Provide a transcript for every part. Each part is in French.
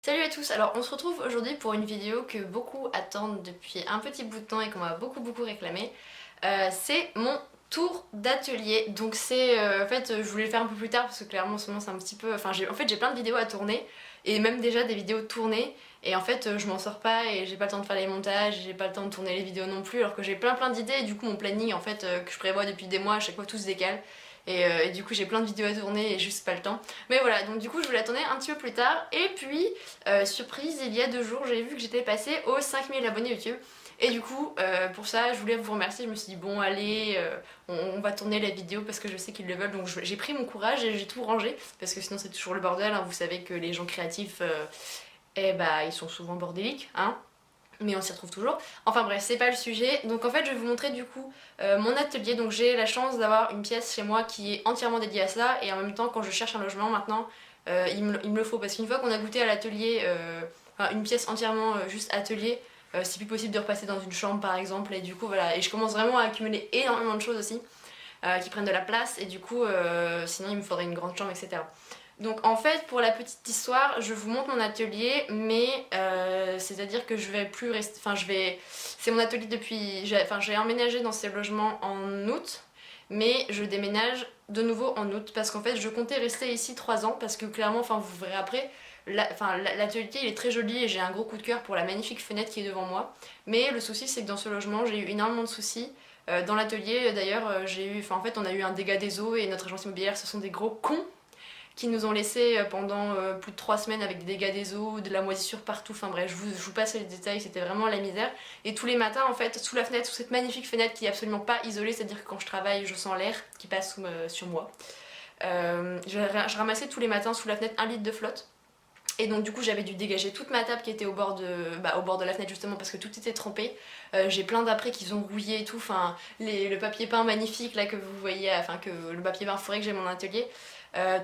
Salut à tous, alors on se retrouve aujourd'hui pour une vidéo que beaucoup attendent depuis un petit bout de temps et qu'on m'a beaucoup réclamé. C'est mon tour d'atelier, donc c'est en fait je voulais le faire un peu plus tard parce que clairement en ce moment c'est un petit peu... Enfin j'ai plein de vidéos à tourner et même déjà des vidéos tournées et en fait je m'en sors pas et j'ai pas le temps de faire les montages, j'ai pas le temps de tourner les vidéos non plus alors que j'ai plein d'idées et du coup mon planning en fait que je prévois depuis des mois à chaque fois tout se décale. Et du coup j'ai plein de vidéos à tourner et juste pas le temps. Mais voilà, donc du coup je voulais la tourner un petit peu plus tard. Et puis, surprise, il y a 2 jours j'ai vu que j'étais passée aux 5000 abonnés YouTube. Et du coup, pour ça, je voulais vous remercier. Je me suis dit, bon, allez, on va tourner la vidéo parce que je sais qu'ils le veulent. Donc j'ai pris mon courage et j'ai tout rangé. Parce que sinon, c'est toujours le bordel. Hein. Vous savez que les gens créatifs, eh bah, ils sont souvent bordéliques. Hein, mais on s'y retrouve toujours. Enfin bref, c'est pas le sujet. Donc en fait, je vais vous montrer du coup mon atelier. Donc j'ai la chance d'avoir une pièce chez moi qui est entièrement dédiée à ça. Et en même temps, quand je cherche un logement maintenant, il me le faut. Parce qu'une fois qu'on a goûté à l'atelier, enfin, une pièce entièrement juste atelier, c'est plus possible de repasser dans une chambre par exemple. Et du coup, voilà. Et je commence vraiment à accumuler énormément de choses aussi qui prennent de la place. Et du coup, sinon, il me faudrait une grande chambre, etc. Donc en fait, pour la petite histoire, je vous montre mon atelier, mais c'est-à-dire que je vais plus rester... Enfin, je vais... C'est mon atelier depuis... Enfin, j'ai emménagé dans ces logements en août, mais je déménage de nouveau en août, parce qu'en fait, je comptais rester ici 3 ans, parce que clairement, enfin, vous verrez après, l'atelier il est très joli et j'ai un gros coup de cœur pour la magnifique fenêtre qui est devant moi. Mais le souci, c'est que dans ce logement, j'ai eu énormément de soucis. Dans l'atelier, d'ailleurs, j'ai eu... Enfin, en fait, on a eu un dégât des eaux et notre agence immobilière, ce sont des gros cons qui nous ont laissé pendant plus de 3 semaines avec des dégâts des eaux, de la moisissure partout, enfin bref, je vous passe les détails, c'était vraiment la misère. Et tous les matins, en fait, sous la fenêtre, sous cette magnifique fenêtre qui est absolument pas isolée, c'est-à-dire que quand je travaille, je sens l'air qui passe sur moi. Je ramassais tous les matins sous la fenêtre 1 litre de flotte. Et donc du coup j'avais dû dégager toute ma table qui était au bord de la fenêtre justement parce que tout était trempé. J'ai plein d'après qui ont rouillé et tout, enfin le papier peint magnifique là que vous voyez, enfin que le papier peint forêt que j'ai dans mon atelier.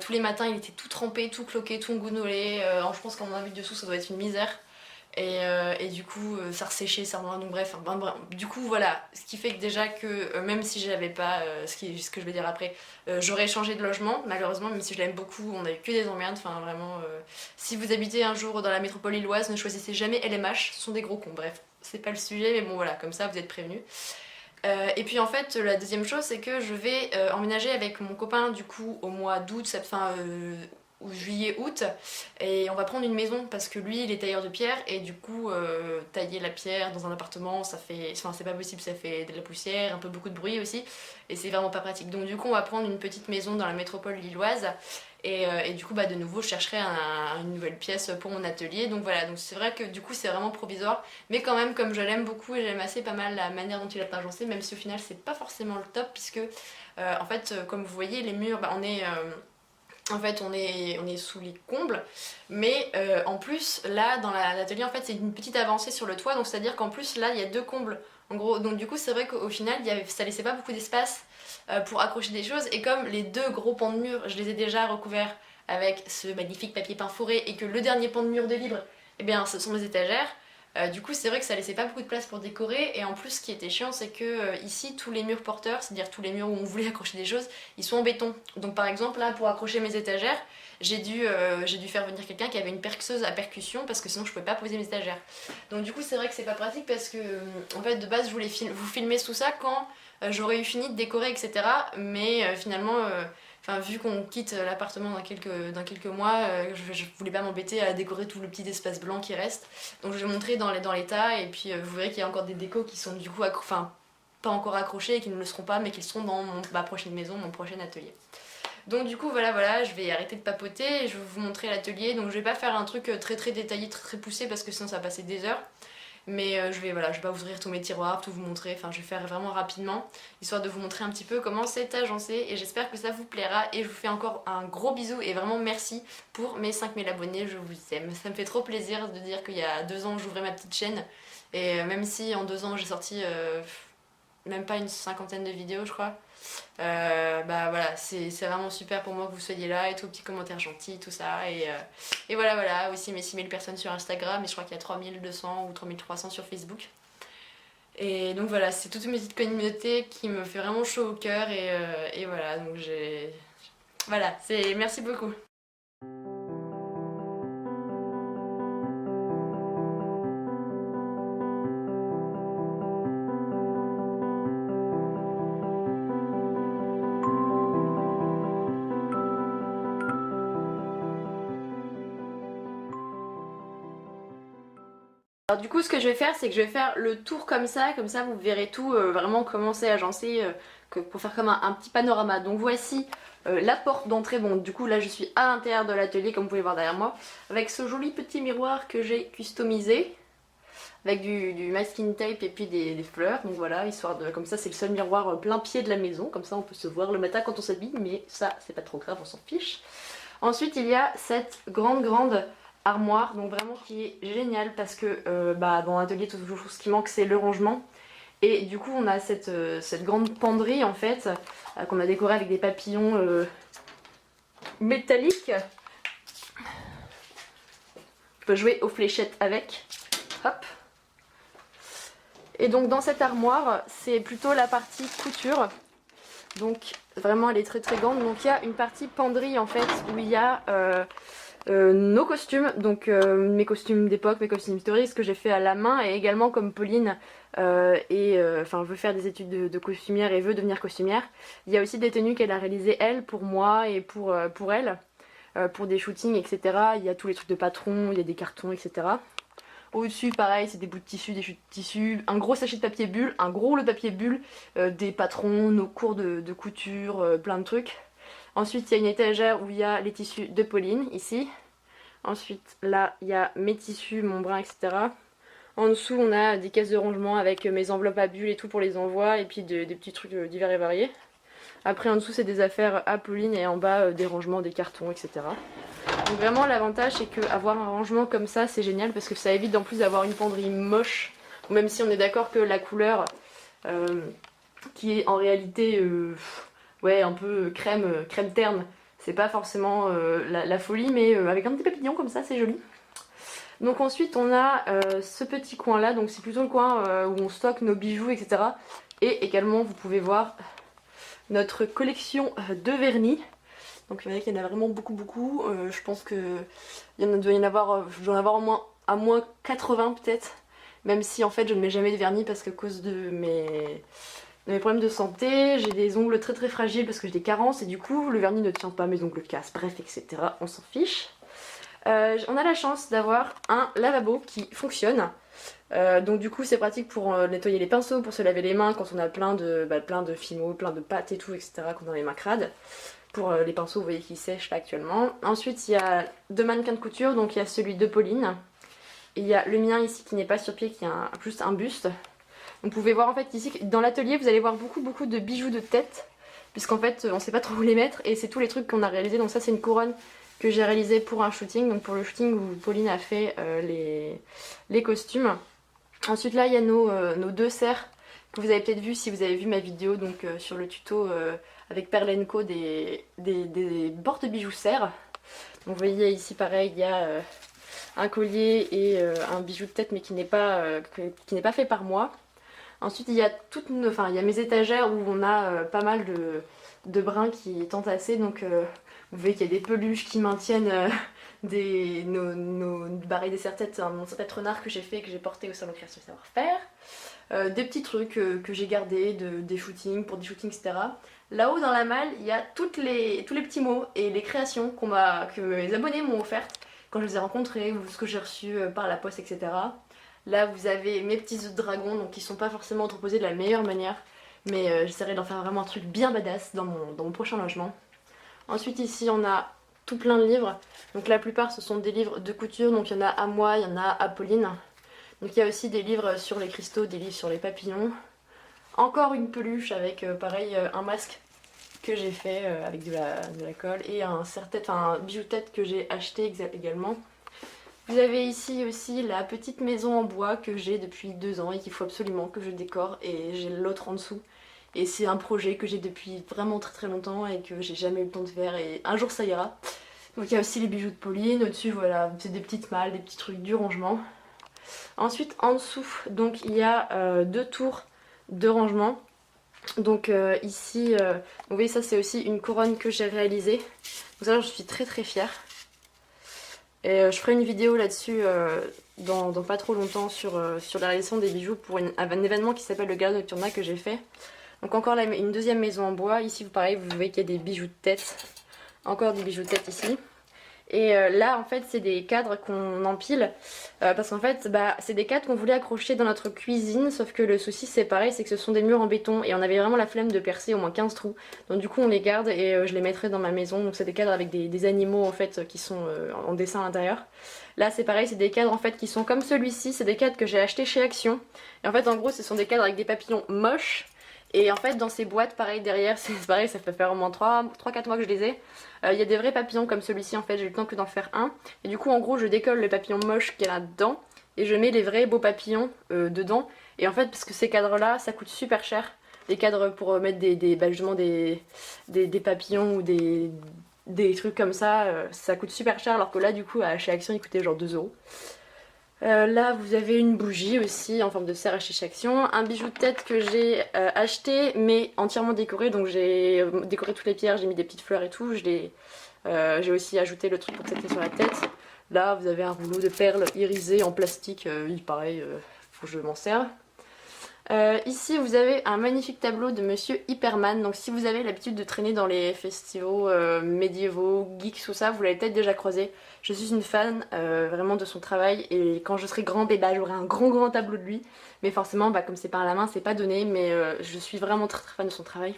Tous les matins il était tout trempé, tout cloqué, tout gounolé. Je pense qu'en mon avis dessous ça doit être une misère. Et du coup ça resséchait, ça remontait, donc bref, du coup voilà, ce qui fait que déjà que même si j'avais pas ce que je vais dire après, j'aurais changé de logement malheureusement, même si je l'aime beaucoup, on a eu que des emmerdes, enfin vraiment, si vous habitez un jour dans la métropole lilloise, ne choisissez jamais LMH, ce sont des gros cons, bref, c'est pas le sujet, mais bon voilà, comme ça vous êtes prévenus. Et puis en fait la deuxième chose c'est que je vais emménager avec mon copain du coup au mois d'août, fin ou juillet août, et on va prendre une maison parce que lui il est tailleur de pierre et du coup tailler la pierre dans un appartement ça fait, enfin c'est pas possible, ça fait de la poussière, un peu beaucoup de bruit aussi et c'est vraiment pas pratique. Donc du coup on va prendre une petite maison dans la métropole lilloise et du coup bah de nouveau je chercherai une nouvelle pièce pour mon atelier. Donc voilà, donc c'est vrai que du coup c'est vraiment provisoire, mais quand même comme je l'aime beaucoup et j'aime assez pas mal la manière dont il a agencé, même si au final c'est pas forcément le top puisque en fait comme vous voyez les murs, bah, en fait, on est sous les combles, mais en plus, là, dans l'atelier, en fait, c'est une petite avancée sur le toit, donc c'est-à-dire qu'en plus, là, il y a 2 combles, en gros. Donc du coup, c'est vrai qu'au final, ça laissait pas beaucoup d'espace pour accrocher des choses, et comme les 2 gros pans de mur, je les ai déjà recouverts avec ce magnifique papier peint forêt, et que le dernier pan de mur de libre, eh bien, ce sont mes étagères, du coup, c'est vrai que ça laissait pas beaucoup de place pour décorer, et en plus, ce qui était chiant, c'est que ici, tous les murs porteurs, c'est-à-dire tous les murs où on voulait accrocher des choses, ils sont en béton. Donc, par exemple, là, pour accrocher mes étagères, j'ai dû faire venir quelqu'un qui avait une perceuse à percussion parce que sinon je pouvais pas poser mes étagères. Donc, du coup, c'est vrai que c'est pas pratique parce que, en fait, de base, je voulais vous filmer tout ça quand j'aurais eu fini de décorer, etc. Mais finalement, enfin, vu qu'on quitte l'appartement dans quelques mois, je voulais pas m'embêter à décorer tout le petit espace blanc qui reste. Donc je vais montrer dans l'état et puis vous verrez qu'il y a encore des décos qui sont du coup enfin, pas encore accrochés et qui ne le seront pas mais qui seront dans ma prochaine maison, mon prochain atelier. Donc du coup voilà, je vais arrêter de papoter et je vais vous montrer l'atelier. Donc je vais pas faire un truc très détaillé, très poussé parce que sinon ça va passer des heures. Mais je vais pas vous ouvrir tous mes tiroirs, tout vous montrer, enfin je vais faire vraiment rapidement, histoire de vous montrer un petit peu comment c'est agencé et j'espère que ça vous plaira et je vous fais encore un gros bisou et vraiment merci pour mes 5000 abonnés, je vous aime. Ça me fait trop plaisir de dire qu'il y a 2 ans j'ouvrais ma petite chaîne et même si en 2 ans j'ai sorti même pas une cinquantaine de vidéos je crois, bah voilà, c'est vraiment super pour moi que vous soyez là et tout, petits commentaires gentils, tout ça. Et voilà, aussi mes 6000 personnes sur Instagram, et je crois qu'il y a 3200 ou 3300 sur Facebook. Et donc voilà, c'est toute une petite communauté qui me fait vraiment chaud au cœur, et voilà, donc j'ai. Voilà, merci beaucoup. Alors du coup ce que je vais faire c'est que je vais faire le tour comme ça vous verrez tout vraiment comment c'est agencé pour faire comme un petit panorama. Donc voici la porte d'entrée, bon du coup là je suis à l'intérieur de l'atelier comme vous pouvez voir derrière moi, avec ce joli petit miroir que j'ai customisé, avec du masking tape et puis des fleurs, donc voilà, histoire de, comme ça c'est le seul miroir plein pied de la maison, comme ça on peut se voir le matin quand on s'habille, mais ça c'est pas trop grave, on s'en fiche. Ensuite il y a cette grande armoire, donc vraiment qui est géniale parce que dans l'atelier toujours ce qui manque c'est le rangement. Et du coup on a cette grande penderie en fait qu'on a décorée avec des papillons métalliques. Je peux jouer aux fléchettes avec. Hop. Et donc dans cette armoire c'est plutôt la partie couture. Donc vraiment elle est très grande. Donc il y a une partie penderie en fait où il y a nos costumes, donc mes costumes d'époque, mes costumes historiques, ce que j'ai fait à la main, et également comme Pauline veut faire des études de costumière et veut devenir costumière. Il y a aussi des tenues qu'elle a réalisées elle, pour moi et pour elle, pour des shootings, etc. Il y a tous les trucs de patron, il y a des cartons, etc. Au-dessus, pareil, c'est des bouts de tissu, des chutes de tissu, un gros sachet de papier bulle, un gros rouleau de papier bulle, des patrons, nos cours de couture, plein de trucs. Ensuite, il y a une étagère où il y a les tissus de Pauline, ici. Ensuite, là, il y a mes tissus, mon brin, etc. En dessous, on a des caisses de rangement avec mes enveloppes à bulles et tout pour les envois, et puis des petits trucs divers et variés. Après, en dessous, c'est des affaires à Pauline, et en bas, des rangements, des cartons, etc. Donc vraiment, l'avantage, c'est qu'avoir un rangement comme ça, c'est génial, parce que ça évite en plus d'avoir une penderie moche, même si on est d'accord que la couleur, qui est en réalité... ouais, un peu crème terne, c'est pas forcément la folie, mais avec un petit papillon comme ça c'est joli. Donc ensuite on a ce petit coin là, donc c'est plutôt le coin où on stocke nos bijoux, etc. Et également vous pouvez voir notre collection de vernis. Donc il y en a vraiment beaucoup, je pense que doit y en avoir, je dois en avoir à moins 80 peut-être, même si en fait je ne mets jamais de vernis parce qu'à cause de mes problèmes de santé, j'ai des ongles très fragiles parce que j'ai des carences et du coup le vernis ne tient pas, mes ongles cassent, bref, etc. On s'en fiche. On a la chance d'avoir un lavabo qui fonctionne. Donc du coup c'est pratique pour nettoyer les pinceaux, pour se laver les mains quand on a plein de fimo, plein de pâtes et tout, etc. Quand on a les mains crades. Pour les pinceaux, vous voyez qu'ils sèchent là actuellement. Ensuite il y a deux mannequins de couture, donc il y a celui de Pauline. Et il y a le mien ici qui n'est pas sur pied, qui est juste un buste. Vous pouvez voir en fait ici, dans l'atelier vous allez voir beaucoup de bijoux de tête, puisqu'en fait on sait pas trop où les mettre, et c'est tous les trucs qu'on a réalisés. Donc ça c'est une couronne que j'ai réalisée pour un shooting, donc pour le shooting où Pauline a fait les costumes. Ensuite là il y a nos deux serres que vous avez peut-être vu si vous avez vu ma vidéo donc sur le tuto avec Perle & Co des porte-bijoux serres. Donc vous voyez ici pareil il y a un collier et un bijou de tête mais qui n'est pas fait par moi. Ensuite il y a il y a mes étagères où on a pas mal de brins qui est entassés, donc vous voyez qu'il y a des peluches qui maintiennent nos barrés des serre-têtes, mon serre-tête renard que j'ai fait et que j'ai porté au salon Création Savoir-Faire. Des petits trucs que j'ai gardés, des shootings, pour des shootings, etc. Là-haut dans la malle, il y a tous les petits mots et les créations que mes abonnés m'ont offertes quand je les ai rencontrés, ou ce que j'ai reçu par la poste, etc. Là vous avez mes petits œufs de dragon, donc qui sont pas forcément entreposés de la meilleure manière, mais j'essaierai d'en faire vraiment un truc bien badass dans mon prochain logement. Ensuite ici on a tout plein de livres, donc la plupart ce sont des livres de couture, donc il y en a à moi, il y en a à Pauline. Donc il y a aussi des livres sur les cristaux, des livres sur les papillons. Encore une peluche avec pareil un masque que j'ai fait avec de la colle, et un bijou de tête que j'ai acheté également. Vous avez ici aussi la petite maison en bois que j'ai depuis 2 ans et qu'il faut absolument que je décore, et j'ai l'autre en dessous. Et c'est un projet que j'ai depuis vraiment très longtemps et que j'ai jamais eu le temps de faire, et un jour ça ira. Donc il y a aussi les bijoux de Pauline, au-dessus voilà, c'est des petites malles, des petits trucs, du rangement. Ensuite en dessous, donc il y a 2 tours de rangement. Donc ici, vous voyez ça c'est aussi une couronne que j'ai réalisée. Donc ça je suis très fière. Et je ferai une vidéo là-dessus dans pas trop longtemps sur la réalisation des bijoux pour un événement qui s'appelle le Gala Nocturna que j'ai fait. Donc encore là, une deuxième maison en bois. Ici pareil, vous voyez qu'il y a des bijoux de tête. Encore des bijoux de tête ici. Et là en fait c'est des cadres qu'on empile parce qu'en fait bah, c'est des cadres qu'on voulait accrocher dans notre cuisine, sauf que le souci c'est pareil, c'est que ce sont des murs en béton et on avait vraiment la flemme de percer au moins 15 trous. Donc du coup on les garde et je les mettrai dans ma maison. Donc c'est des cadres avec des animaux en fait qui sont en dessin à l'intérieur. Là c'est pareil, c'est des cadres en fait qui sont comme celui-ci, c'est des cadres que j'ai achetés chez Action. Et en fait en gros ce sont des cadres avec des papillons moches. Et en fait dans ces boîtes pareil derrière, c'est pareil, ça peut faire au moins 3-4 mois que je les ai. Il y a des vrais papillons comme celui-ci en fait, j'ai eu le temps que d'en faire un. Et du coup en gros je décolle le papillon moche qui est là-dedans et je mets les vrais beaux papillons dedans. Et en fait parce que ces cadres là ça coûte super cher. Les cadres pour mettre justement des papillons ou des trucs comme ça coûte super cher, alors que là du coup chez Action il coûtait genre 2 euros. Là vous avez une bougie aussi en forme de cerf chez Action, un bijou de tête que j'ai acheté mais entièrement décoré, donc j'ai décoré toutes les pierres, j'ai mis des petites fleurs et tout, j'ai aussi ajouté le truc pour têter sur la tête. Là vous avez un rouleau de perles irisées en plastique, pareil, faut que je m'en serve. Ici vous avez un magnifique tableau de Monsieur Hyperman, donc si vous avez l'habitude de traîner dans les festivals médiévaux, geeks, tout ça, vous l'avez peut-être déjà croisé. Je suis une fan vraiment de son travail et quand je serai grande, bah, j'aurai un grand tableau de lui. Mais forcément, bah, comme c'est par la main, c'est pas donné, mais je suis vraiment très fan de son travail.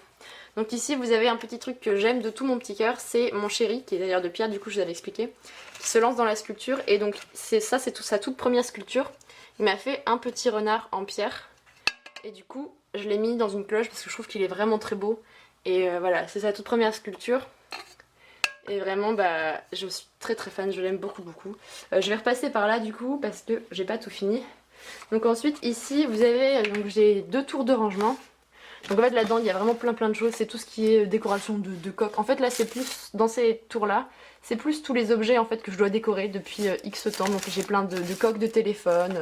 Donc ici vous avez un petit truc que j'aime de tout mon petit cœur, c'est mon chéri, qui est d'ailleurs de pierre, du coup je vous avais expliqué, qui se lance dans la sculpture. Et donc c'est sa toute première sculpture. Il m'a fait un petit renard en pierre. Et du coup je l'ai mis dans une cloche parce que je trouve qu'il est vraiment très beau. Et voilà, c'est sa toute première sculpture. Et vraiment bah je suis très fan, je l'aime beaucoup. Je vais repasser par là du coup parce que j'ai pas tout fini. Donc ensuite ici vous avez, j'ai 2 tours de rangement. Donc en fait là-dedans il y a vraiment plein de choses, c'est tout ce qui est décoration de coques. En fait là c'est plus, dans ces tours là, c'est plus tous les objets en fait que je dois décorer depuis X temps. Donc j'ai plein de coques de téléphone,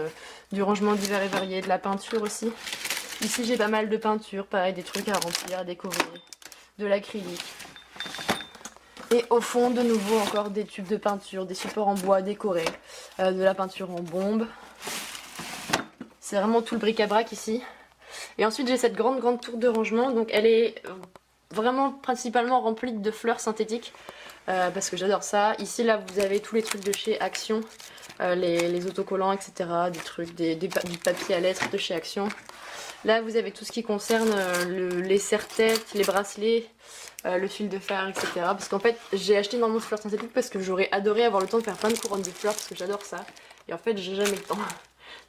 du rangement divers et varié, de la peinture aussi. Ici j'ai pas mal de peinture, pareil, des trucs à remplir, à décorer, de l'acrylique. Et au fond de nouveau encore des tubes de peinture, des supports en bois décorés, de la peinture en bombe. C'est vraiment tout le bric-à-brac ici. Et ensuite j'ai cette grande tour de rangement, donc elle est vraiment principalement remplie de fleurs synthétiques parce que j'adore ça. Ici là vous avez tous les trucs de chez Action, les autocollants etc, des trucs, du papier à lettres de chez Action. Là vous avez tout ce qui concerne les serre-têtes, les bracelets, le fil de fer etc. Parce qu'en fait j'ai acheté énormément de fleurs synthétiques parce que j'aurais adoré avoir le temps de faire plein de couronnes de fleurs parce que j'adore ça. Et en fait j'ai jamais le temps.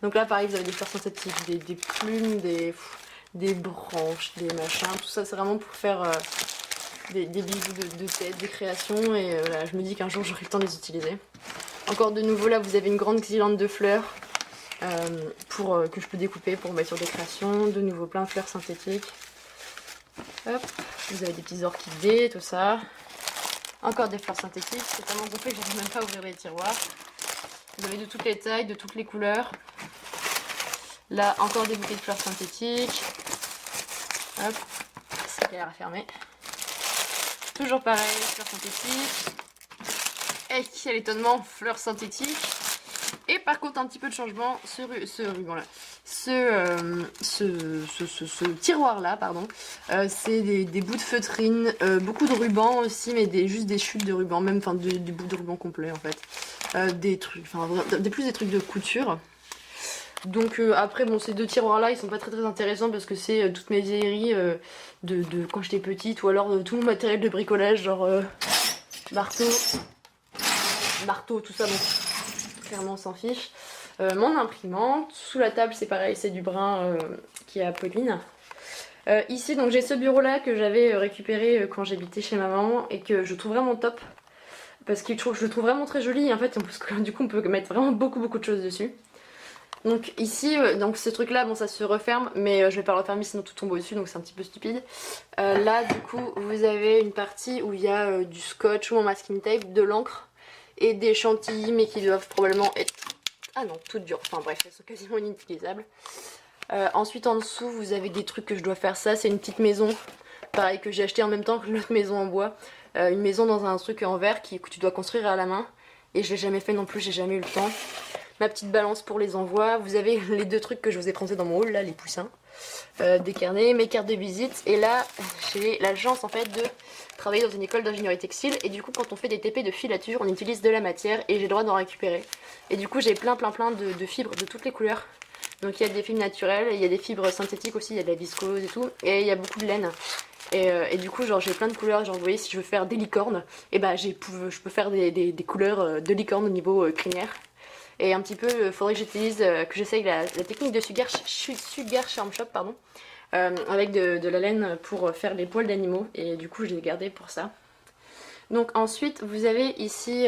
Donc là pareil vous avez des fleurs synthétiques, des plumes, des branches, des machins, tout ça c'est vraiment pour faire des bijoux de tête, des créations. Et voilà, je me dis qu'un jour j'aurai le temps de les utiliser. Encore de nouveau là vous avez une grande guirlande de fleurs que je peux découper pour mettre sur des créations. De nouveau plein de fleurs synthétiques. Hop, vous avez des petits orchidées, tout ça. Encore des fleurs synthétiques, c'est tellement gonflé que j'arrive même pas à ouvrir les tiroirs. Vous avez de toutes les tailles, de toutes les couleurs. Là encore des bouquets de fleurs synthétiques. Hop, c'est galère à fermer. Toujours pareil, fleurs synthétiques. Et quel étonnement, fleurs synthétiques. Et par contre un petit peu de changement, ce ruban là, ce tiroir là, pardon, c'est des bouts de feutrine, beaucoup de rubans aussi, mais juste des chutes de ruban, même enfin des bouts de ruban complets en fait, des trucs, enfin plus des trucs de couture. Donc après bon, ces 2 tiroirs là ils sont pas très intéressants parce que c'est toutes mes vieilleries de quand j'étais petite, ou alors tout mon matériel de bricolage, genre marteau, tout ça, donc clairement on s'en fiche. Mon imprimante, sous la table c'est pareil, c'est du brun qui est à Pauline. Ici donc j'ai ce bureau là que j'avais récupéré quand j'habitais chez ma maman et que je trouve vraiment top parce que je le trouve vraiment très joli et en fait du coup on peut mettre vraiment beaucoup de choses dessus. Donc ici, donc ce truc là, bon ça se referme mais je vais pas le refermer sinon tout tombe au dessus, donc c'est un petit peu stupide. Là du coup vous avez une partie où il y a du scotch ou en masking tape, de l'encre et des chantilly mais qui doivent probablement être... Ah non, toutes dures, enfin bref, elles sont quasiment inutilisables. Ensuite en dessous vous avez des trucs que je dois faire, ça c'est une petite maison, pareil que j'ai acheté en même temps que l'autre maison en bois. Une maison dans un truc en verre que tu dois construire à la main et je l'ai jamais fait non plus, j'ai jamais eu le temps. ma petite balance pour les envois. Vous avez les deux trucs que je vous ai présentés dans mon haul là, les poussins. Des carnets, mes cartes de visite. Et là, j'ai la chance en fait de travailler dans une école d'ingénierie textile. Et du coup, quand on fait des TP de filature, on utilise de la matière et j'ai le droit d'en récupérer. Et du coup, j'ai plein de fibres de toutes les couleurs. Donc il y a des fibres naturelles, il y a des fibres synthétiques aussi, il y a de la viscose et tout. Et il y a beaucoup de laine. Et du coup, genre j'ai plein de couleurs. Genre, vous voyez, si je veux faire des licornes, et bah je peux faire des couleurs de licorne au niveau crinière. Et un petit peu, faudrait que j'utilise, que j'essaye la technique de Sugar Charm Shop, pardon, avec de la laine pour faire les poils d'animaux. Et du coup, je l'ai gardé pour ça. Donc ensuite, vous avez ici,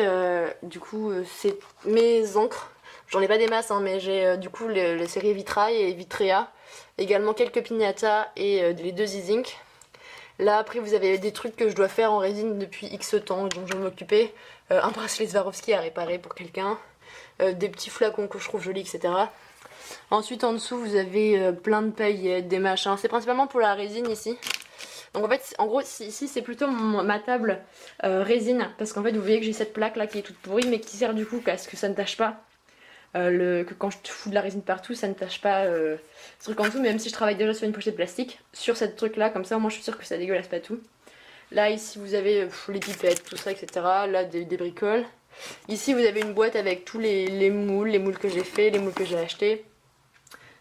du coup, c'est mes encres. J'en ai pas des masses, hein, mais j'ai du coup les séries Vitrail et Vitrea. Également quelques Pignata et les deux E-Zinc. Là, après, vous avez des trucs que je dois faire en résine depuis X temps, dont je vais m'occuper. Un bracelet Swarovski à réparer pour quelqu'un. Des petits flacons que je trouve jolis, etc. Ensuite, en dessous, vous avez plein de paillettes, des machins. C'est principalement pour la résine ici. Donc en fait, en gros, ici, c'est plutôt ma table résine. Parce qu'en fait, vous voyez que j'ai cette plaque là qui est toute pourrie, mais qui sert du coup à ce que ça ne tâche pas. Que quand je fous de la résine partout, ça ne tâche pas ce truc en dessous. Même si je travaille déjà sur une pochette plastique, sur cette truc là, comme ça, moi je suis sûre que ça dégueulasse pas tout. Là, ici, vous avez les pipettes, tout ça, etc. Là, des bricoles. Ici, vous avez une boîte avec tous les moules que j'ai fait, les moules que j'ai achetés.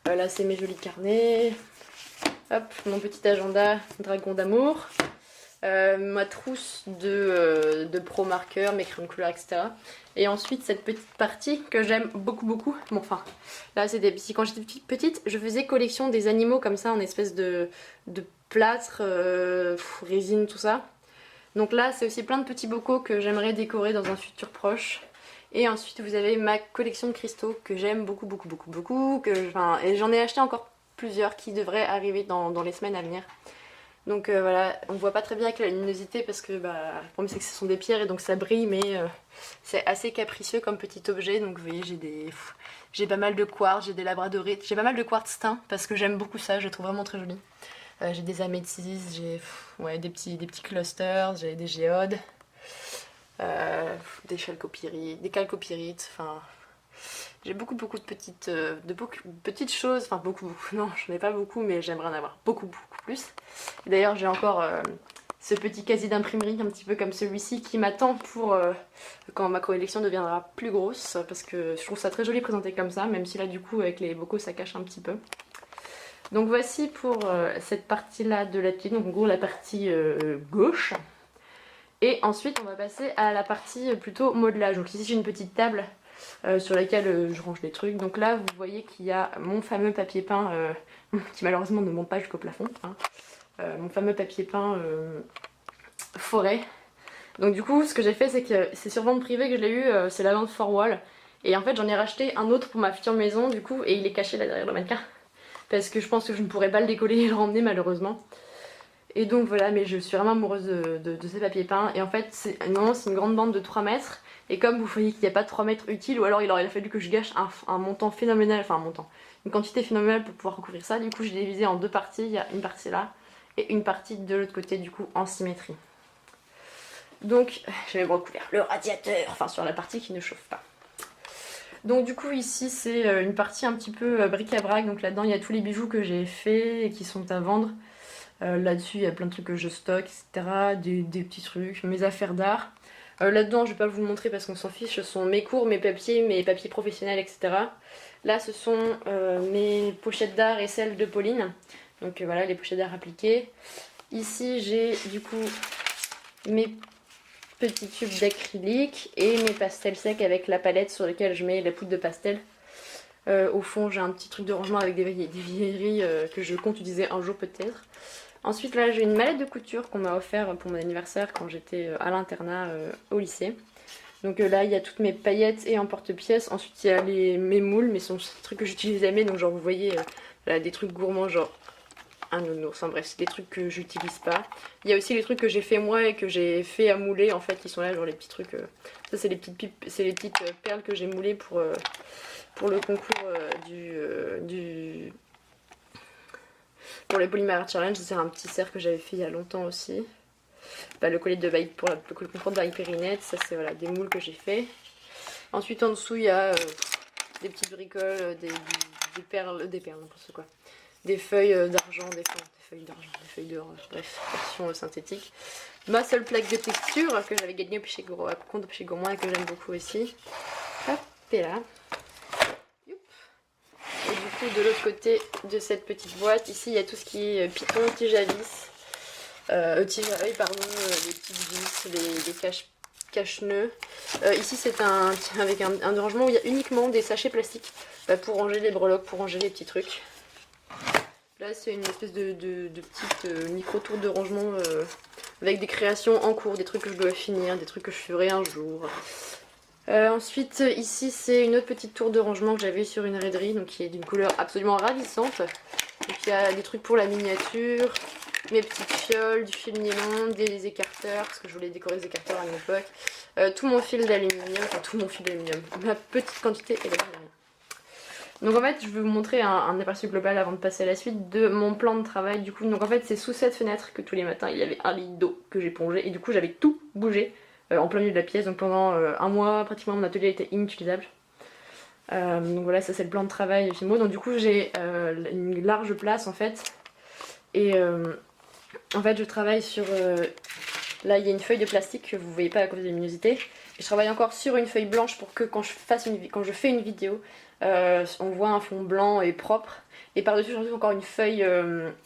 Là, c'est mes jolis carnets. Hop, mon petit agenda dragon d'amour. Ma trousse de pro marqueurs, mes crayons de couleur, etc. Et ensuite, cette petite partie que j'aime beaucoup. Bon, enfin, là, c'est des petits. Quand j'étais petite, je faisais collection des animaux comme ça, en espèce de plâtre, résine, tout ça. Donc là, c'est aussi plein de petits bocaux que j'aimerais décorer dans un futur proche. Et ensuite, vous avez ma collection de cristaux que j'aime beaucoup. Et j'en ai acheté encore plusieurs qui devraient arriver dans les semaines à venir. Donc voilà, on voit pas très bien avec la luminosité parce que le problème c'est que ce sont des pierres et donc ça brille, mais c'est assez capricieux comme petit objet. Donc vous voyez, j'ai pas mal de quartz, j'ai des labradorites, j'ai pas mal de quartz teint parce que j'aime beaucoup ça, je le trouve vraiment très joli. J'ai des améthystes, j'ai des petits clusters, j'ai des géodes, des calcopyrites, enfin j'ai beaucoup de petites choses, enfin beaucoup, non j'en ai pas beaucoup mais j'aimerais en avoir beaucoup plus. D'ailleurs j'ai encore ce petit casier d'imprimerie un petit peu comme celui-ci qui m'attend pour quand ma collection deviendra plus grosse, parce que je trouve ça très joli présenté comme ça, même si là du coup avec les bocaux ça cache un petit peu. Donc voici pour cette partie là de l'atelier, donc en gros la partie gauche. Et ensuite on va passer à la partie plutôt modelage. Donc ici j'ai une petite table sur laquelle je range des trucs. Donc là vous voyez qu'il y a mon fameux papier peint qui malheureusement ne monte pas jusqu'au plafond, hein. Mon fameux papier peint forêt. Donc du coup ce que j'ai fait c'est que c'est sur vente privée que je l'ai eu, c'est la vente 4Wall. Et en fait j'en ai racheté un autre pour ma future maison du coup, et il est caché là derrière le mannequin. Parce que je pense que je ne pourrais pas le décoller et le remmener malheureusement. Et donc voilà, mais je suis vraiment amoureuse de ces papiers peints. Et en fait, c'est une grande bande de 3 mètres. Et comme vous voyez qu'il n'y a pas de 3 mètres utiles, ou alors il aurait fallu que je gâche un montant phénoménal, enfin un montant, une quantité phénoménale pour pouvoir recouvrir ça. Du coup, j'ai divisé en deux parties. Il y a une partie là et une partie de l'autre côté, du coup, en symétrie. Donc, je vais me recouvrir le radiateur, enfin sur la partie qui ne chauffe pas. Donc du coup ici c'est une partie un petit peu bric-à-brac, donc là-dedans il y a tous les bijoux que j'ai fait et qui sont à vendre. Là-dessus il y a plein de trucs que je stocke, etc. Des petits trucs, mes affaires d'art. Là-dedans je vais pas vous le montrer parce qu'on s'en fiche, ce sont mes cours, mes papiers professionnels, etc. Là ce sont mes pochettes d'art et celles de Pauline. Donc voilà, les pochettes d'art appliquées. Ici j'ai du coup mes petits tubes d'acrylique et mes pastels secs avec la palette sur laquelle je mets la poudre de pastel. Au fond j'ai un petit truc de rangement avec des vieilleries que je compte utiliser un jour peut-être. Ensuite là j'ai une mallette de couture qu'on m'a offert pour mon anniversaire quand j'étais à l'internat au lycée. Donc là il y a toutes mes paillettes et emporte-pièces. Ensuite il y a mes moules, mais ce sont des trucs que j'utilise jamais, donc genre vous voyez là, des trucs gourmands genre un nounours, enfin bref, c'est des trucs que j'utilise pas. Il y a aussi les trucs que j'ai fait moi et que j'ai fait à mouler, en fait, qui sont là, genre les petits trucs. Ça, c'est les petites pipes, c'est les petites perles que j'ai moulées pour le concours pour les Polymer Art Challenge. C'est un petit cercle que j'avais fait il y a longtemps aussi. Le collier de bail pour le concours de bail périnette, ça c'est voilà, des moules que j'ai fait. Ensuite en dessous il y a des petites bricoles, des perles, n'importe quoi. Des feuilles d'argent, des feuilles d'or, bref, version synthétique. Ma seule plaque de texture que j'avais gagnée chez Gourmand et que j'aime beaucoup aussi. Hop, et là. Et du coup, de l'autre côté de cette petite boîte, ici il y a tout ce qui est piton, tige à vis, les petites vis, les cache-nœuds. Ici c'est avec un rangement où il y a uniquement des sachets plastiques pour ranger les breloques, pour ranger les petits trucs. Là c'est une espèce de petite micro-tour de rangement avec des créations en cours, des trucs que je dois finir, des trucs que je ferai un jour. Ensuite ici c'est une autre petite tour de rangement que j'avais sur une raiderie, donc qui est d'une couleur absolument ravissante. Donc il y a des trucs pour la miniature, mes petites fioles, du fil nylon, des écarteurs, parce que je voulais décorer des écarteurs à une époque, tout mon fil d'aluminium, ma petite quantité et d'aluminium. Donc en fait je vais vous montrer un aperçu global avant de passer à la suite de mon plan de travail du coup. Donc en fait c'est sous cette fenêtre que tous les matins il y avait un lit d'eau que j'ai plongé et du coup j'avais tout bougé en plein milieu de la pièce. Donc pendant un mois pratiquement mon atelier était inutilisable. Donc voilà, ça c'est le plan de travail de Filmo. Donc du coup j'ai une large place en fait. Et en fait je travaille sur... là il y a une feuille de plastique que vous voyez pas à cause de la luminosité. Et je travaille encore sur une feuille blanche pour que quand je fais une vidéo, on voit un fond blanc et propre. Et par-dessus j'en ai encore une feuille,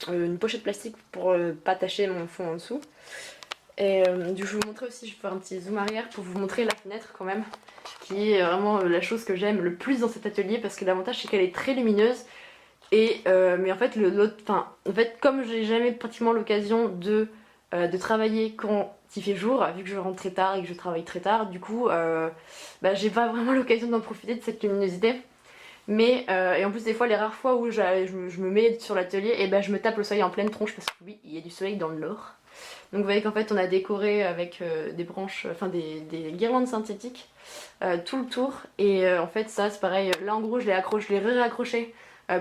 une pochette plastique pour pas tacher mon fond en dessous. Et du coup je vais vous montrer aussi, je vais faire un petit zoom arrière pour vous montrer la fenêtre quand même. Qui est vraiment la chose que j'aime le plus dans cet atelier parce que l'avantage c'est qu'elle est très lumineuse. Et mais en fait comme j'ai jamais pratiquement l'occasion de travailler quand il fait jour, vu que je rentre très tard et que je travaille très tard, du coup j'ai pas vraiment l'occasion d'en profiter de cette luminosité. Mais et en plus des fois les rares fois où je me mets sur l'atelier et je me tape le soleil en pleine tronche parce que oui il y a du soleil dans le Nord. Donc vous voyez qu'en fait on a décoré avec des branches, enfin des guirlandes synthétiques tout le tour. Et en fait ça c'est pareil, là en gros je l'ai réaccroché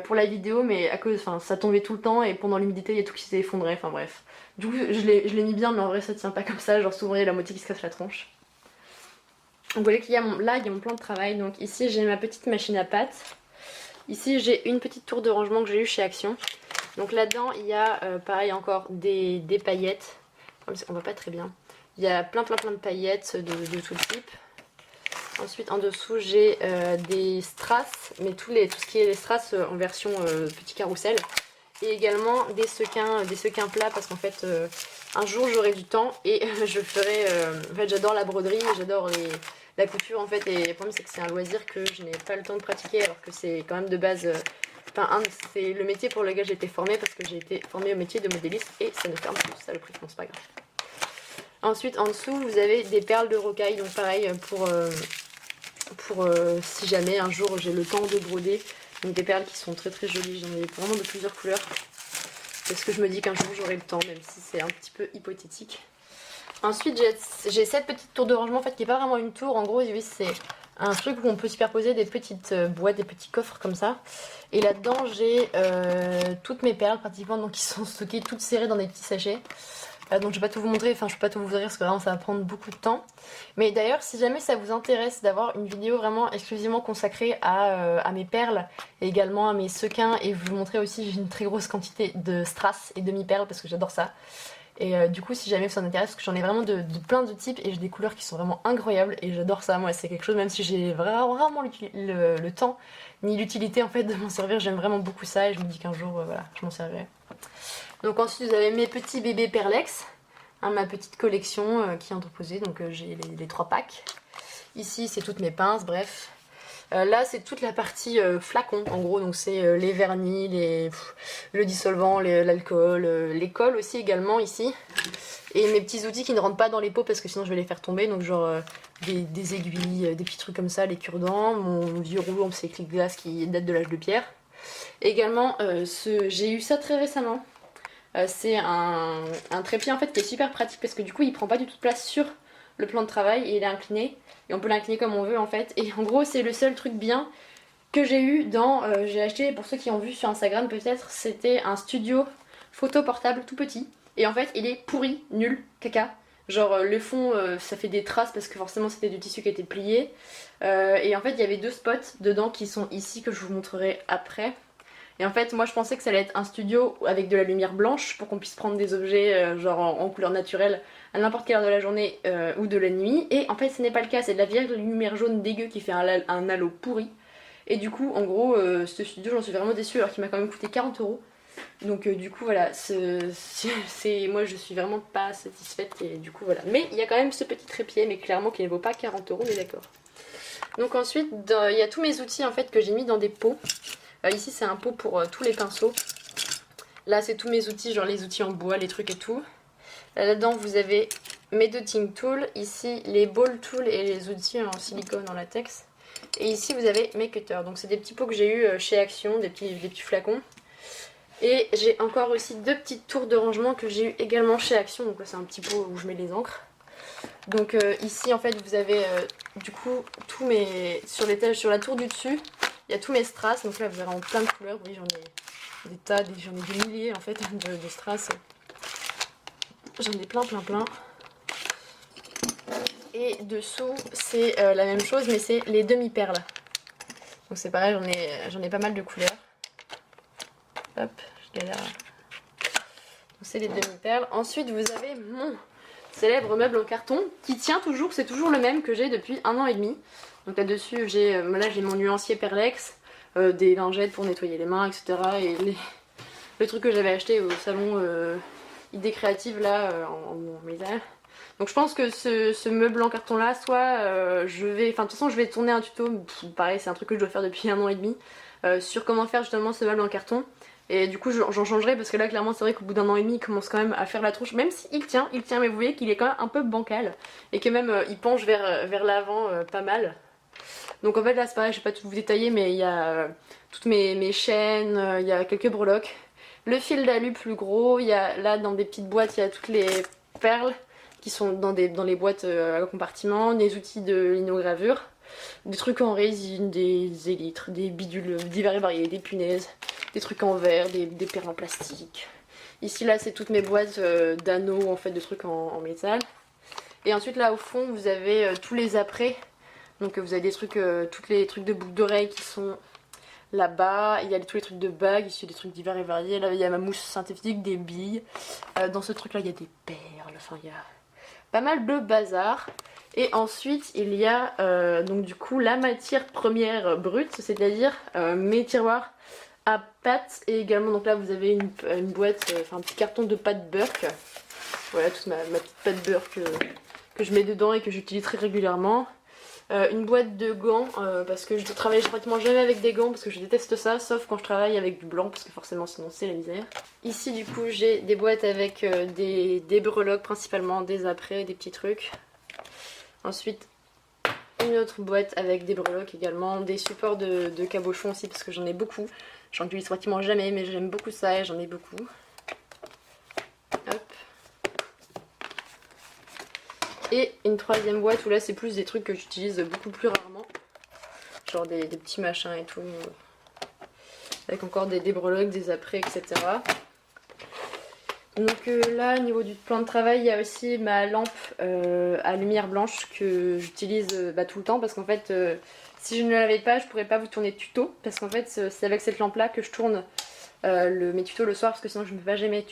pour la vidéo, mais à cause, ça tombait tout le temps et pendant l'humidité il y a tout qui s'est effondré, enfin bref. Du coup je l'ai mis bien, mais en vrai ça tient pas comme ça, genre souvent il y a la moitié qui se casse la tronche. Donc vous voyez qu'il y a là il y a mon plan de travail. Donc ici j'ai ma petite machine à pâte. Ici j'ai une petite tour de rangement que j'ai eu chez Action. Donc là-dedans il y a pareil encore des paillettes. On voit pas très bien. Il y a plein de paillettes de tout type. Ensuite en dessous j'ai des strass, mais tout ce qui est les strass en version petit carrousel. Et également des sequins plats parce qu'en fait un jour j'aurai du temps et je ferai... en fait j'adore la broderie, j'adore la couture en fait, et le problème c'est que c'est un loisir que je n'ai pas le temps de pratiquer alors que c'est quand même de base... c'est le métier pour lequel j'ai été formée parce que j'ai été formée au métier de modéliste et ça ne ferme plus, ça le prix, bon c'est pas grave. Ensuite en dessous vous avez des perles de rocaille, donc pareil pour si jamais un jour j'ai le temps de broder. Donc des perles qui sont très jolies, j'en ai vraiment de plusieurs couleurs. Parce que je me dis qu'un jour j'aurai le temps, même si c'est un petit peu hypothétique. Ensuite j'ai cette petite tour de rangement en fait qui est pas vraiment une tour, en gros c'est un truc où on peut superposer des petites boîtes, des petits coffres comme ça. Et là-dedans j'ai toutes mes perles pratiquement, donc qui sont stockées toutes serrées dans des petits sachets. Donc je vais pas tout vous montrer, enfin je peux pas tout vous dire parce que vraiment ça va prendre beaucoup de temps. Mais d'ailleurs si jamais ça vous intéresse d'avoir une vidéo vraiment exclusivement consacrée à mes perles et également à mes sequins, et vous montrer aussi j'ai une très grosse quantité de strass et demi-perles parce que j'adore ça. Et du coup si jamais ça vous intéresse, parce que j'en ai vraiment de plein de types et j'ai des couleurs qui sont vraiment incroyables et j'adore ça. Moi c'est quelque chose, même si j'ai vraiment le temps ni l'utilité en fait de m'en servir, j'aime vraiment beaucoup ça et je me dis qu'un jour voilà je m'en servirai. Donc ensuite vous avez mes petits bébés Perlex, ma petite collection qui est entreposée, donc j'ai les 3 packs. Ici c'est toutes mes pinces, bref. Là c'est toute la partie flacon en gros, donc c'est les vernis, le dissolvant, l'alcool, les colles aussi également ici. Et mes petits outils qui ne rentrent pas dans les pots parce que sinon je vais les faire tomber, donc genre des aiguilles, des petits trucs comme ça, les cure-dents, mon vieux rouleau en plexiglas qui date de l'âge de pierre. Également j'ai eu ça très récemment. C'est un trépied en fait qui est super pratique parce que du coup il prend pas du tout de place sur le plan de travail et il est incliné et on peut l'incliner comme on veut en fait. Et en gros c'est le seul truc bien que j'ai eu dans... j'ai acheté, pour ceux qui ont vu sur Instagram peut-être, c'était un studio photo portable tout petit. Et en fait il est pourri, nul, caca. Genre le fond ça fait des traces parce que forcément c'était du tissu qui a été plié. Et en fait il y avait 2 spots dedans qui sont ici que je vous montrerai après. Et en fait moi je pensais que ça allait être un studio avec de la lumière blanche pour qu'on puisse prendre des objets genre en couleur naturelle à n'importe quelle heure de la journée ou de la nuit. Et en fait ce n'est pas le cas, c'est de la vieille lumière jaune dégueu qui fait un halo pourri. Et du coup en gros ce studio j'en suis vraiment déçue alors qu'il m'a quand même coûté 40 €. Donc du coup voilà, moi je suis vraiment pas satisfaite et du coup voilà. Mais il y a quand même ce petit trépied mais clairement qui ne vaut pas 40 €, on est d'accord. Donc ensuite il y a tous mes outils en fait que j'ai mis dans des pots. Ici c'est un pot pour tous les pinceaux. Là c'est tous mes outils, genre les outils en bois, les trucs et tout. Là-dedans vous avez mes dotting tools, ici les ball tools et les outils en silicone en latex. Et ici vous avez mes cutters, donc c'est des petits pots que j'ai eu chez Action, des petits flacons. Et j'ai encore aussi 2 petites tours de rangement que j'ai eu également chez Action. Donc là c'est un petit pot où je mets les encres. Donc ici en fait vous avez du coup tous mes... Sur la tour du dessus, il y a tous mes strass. Donc là vous avez en plein de couleurs. Oui j'en ai des tas, j'en ai des milliers en fait de strass. J'en ai plein. Et dessous c'est la même chose mais c'est les demi-perles. Donc c'est pareil, j'en ai pas mal de couleurs. Hop, je galère. C'est les demi-perles. Ensuite, vous avez mon célèbre meuble en carton qui tient toujours, c'est toujours le même que j'ai depuis 1 an et demi. Donc là-dessus, j'ai mon nuancier Perlex, des lingettes pour nettoyer les mains, etc. Et le truc que j'avais acheté au salon Idée Créative là en métal. Donc je pense que ce meuble en carton là, soit de toute façon je vais tourner un tuto, pareil c'est un truc que je dois faire depuis 1 an et demi, sur comment faire justement ce meuble en carton. Et du coup j'en changerai parce que là clairement c'est vrai qu'au bout d'1 an et demi il commence quand même à faire la tronche. Même s'il tient mais vous voyez qu'il est quand même un peu bancal. Et que même il penche vers l'avant pas mal. Donc en fait là c'est pareil, je vais pas tout vous détailler mais il y a toutes mes chaînes, il y a quelques breloques. Le fil d'alu plus gros, il y a là dans des petites boîtes il y a toutes les perles qui sont dans les boîtes à compartiments, des outils de linogravure. Des trucs en résine, des élytres, des bidules divers et variés, des punaises, des trucs en verre, des perles en plastique. Ici là c'est toutes mes boîtes d'anneaux en fait, de trucs en métal. Et ensuite là au fond vous avez tous les apprêts. Donc vous avez des trucs, tous les trucs de boucles d'oreilles qui sont là-bas. Il y a tous les trucs de bagues, ici des trucs divers et variés. Là il y a ma mousse synthétique, des billes. Dans ce truc là il y a des perles, enfin il y a pas mal de bazar. Et ensuite il y a donc du coup la matière première brute, c'est-à-dire mes tiroirs à pâte. Et également donc là vous avez une boîte, enfin un petit carton de pâte Burke. Voilà toute ma petite pâte Burke que je mets dedans et que j'utilise très régulièrement. Une boîte de gants parce que je travaille pratiquement jamais avec des gants parce que je déteste ça, sauf quand je travaille avec du blanc parce que forcément sinon c'est la misère. Ici du coup j'ai des boîtes avec des breloques principalement, des apprêts, des petits trucs. Ensuite une autre boîte avec des breloques également, des supports de cabochon aussi parce que j'en ai beaucoup. J'en utilise pratiquement jamais mais j'aime beaucoup ça et j'en ai beaucoup. Hop. Et une troisième boîte où là c'est plus des trucs que j'utilise beaucoup plus rarement. Genre des petits machins et tout. Avec encore des breloques, des apprêts, etc. Donc là au niveau du plan de travail il y a aussi ma lampe à lumière blanche que j'utilise tout le temps parce qu'en fait si je ne l'avais pas je pourrais pas vous tourner de tuto parce qu'en fait c'est avec cette lampe là que je tourne mes tutos le soir parce que sinon je ne peux pas jamais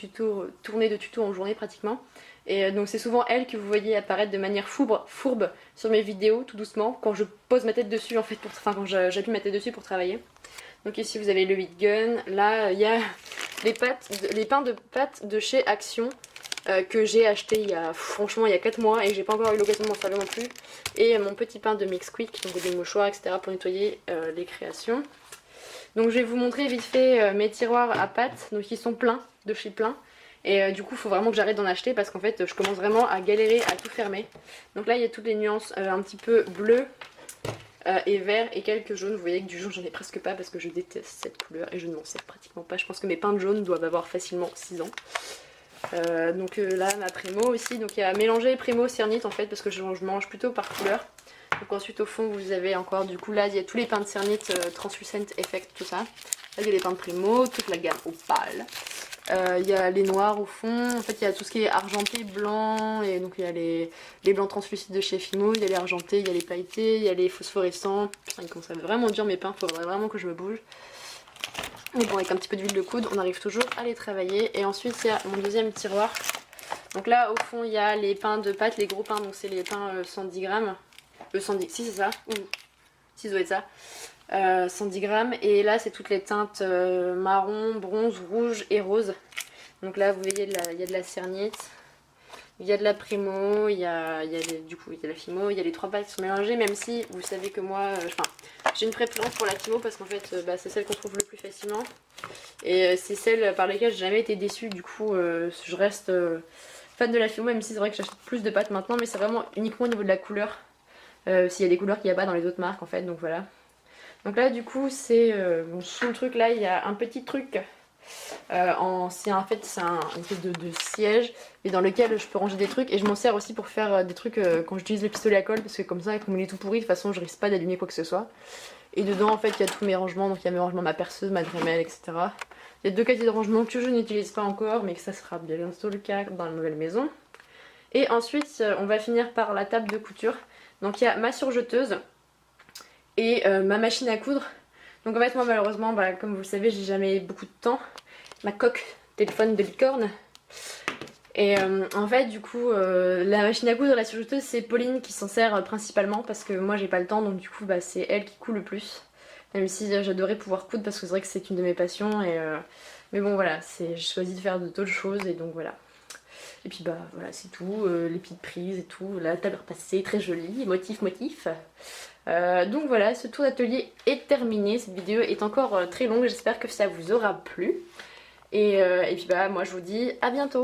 tourner de tuto en journée pratiquement. Et donc c'est souvent elle que vous voyez apparaître de manière fourbe sur mes vidéos tout doucement quand je pose ma tête dessus en fait, quand j'appuie ma tête dessus pour travailler. Donc ici vous avez le heat gun, là il y a les pains de pâte de chez Action que j'ai acheté franchement il y a 4 mois et j'ai pas encore eu l'occasion de m'en servir non plus. Et mon petit pain de Mix Quick, donc des mouchoirs etc pour nettoyer les créations. Donc je vais vous montrer vite fait mes tiroirs à pâte, donc ils sont pleins, de chez plein. Et du coup il faut vraiment que j'arrête d'en acheter parce qu'en fait je commence vraiment à galérer à tout fermer. Donc là il y a toutes les nuances un petit peu bleu et vert et quelques jaunes. Vous voyez que du jaune j'en ai presque pas parce que je déteste cette couleur et je ne m'en sers pratiquement pas. Je pense que mes pains de jaune doivent avoir facilement 6 ans. Donc là ma Primo aussi, donc il y a mélangé Primo Cernite en fait parce que je mange plutôt par couleur. Donc ensuite au fond vous avez encore du coup là il y a tous les pains de Cernite Translucent Effect tout ça. Là il y a les pains de Primo, toute la gamme Opale. Il y a les noirs au fond, en fait il y a tout ce qui est argenté, blanc, et donc il y a les blancs translucides de chez Fimo, il y a les argentés, il y a les pailletés, il y a les phosphorescents. Putain, ils commencent à vraiment dur mes pains, faudrait vraiment que je me bouge. Mais bon, avec un petit peu d'huile de coude, on arrive toujours à les travailler. Et ensuite il y a mon deuxième tiroir. Donc là au fond il y a les pains de pâte, les gros pains, donc c'est les pains 110 grammes. 110, si c'est ça, ou si ça doit être ça. 110 grammes, et là c'est toutes les teintes marron, bronze, rouge et rose. Donc là vous voyez il y a de la cernite, il y a de la Primo, il y a du coup il y a la Fimo, il y a les trois pâtes qui sont mélangées, même si vous savez que moi j'ai une préférence pour la Fimo parce qu'en fait c'est celle qu'on trouve le plus facilement, et c'est celle par laquelle j'ai jamais été déçue. Du coup je reste fan de la Fimo, même si c'est vrai que j'achète plus de pâtes maintenant, mais c'est vraiment uniquement au niveau de la couleur, s'il y a des couleurs qu'il n'y a pas dans les autres marques en fait, donc voilà. Donc là du coup c'est bon, sous le truc là il y a un petit truc en fait c'est un espèce de siège, et dans lequel je peux ranger des trucs, et je m'en sers aussi pour faire des trucs quand j'utilise le pistolet à colle, parce que comme ça comme il est tout pourri de toute façon je risque pas d'allumer quoi que ce soit. Et dedans en fait il y a tous mes rangements, donc il y a mes rangements, ma perceuse, ma Dremel, etc. Il y a deux cahiers de rangement que je n'utilise pas encore, mais que ça sera bientôt le cas dans la nouvelle maison. Et ensuite on va finir par la table de couture. Donc il y a ma surjeteuse et ma machine à coudre. Donc en fait moi malheureusement comme vous le savez j'ai jamais beaucoup de temps. Ma coque téléphone de licorne. Et en fait du coup la machine à coudre et la surjeteuse c'est Pauline qui s'en sert principalement, parce que moi j'ai pas le temps, donc du coup c'est elle qui coud le plus. Même si j'adorais pouvoir coudre parce que c'est vrai que c'est une de mes passions, et mais bon voilà, j'ai choisi de faire d'autres choses, et donc voilà. Et puis voilà c'est tout, les petites prises et tout, la table repassée très jolie, motif. Donc voilà, ce tour d'atelier est terminé, cette vidéo est encore très longue, j'espère que ça vous aura plu. Et puis moi je vous dis à bientôt.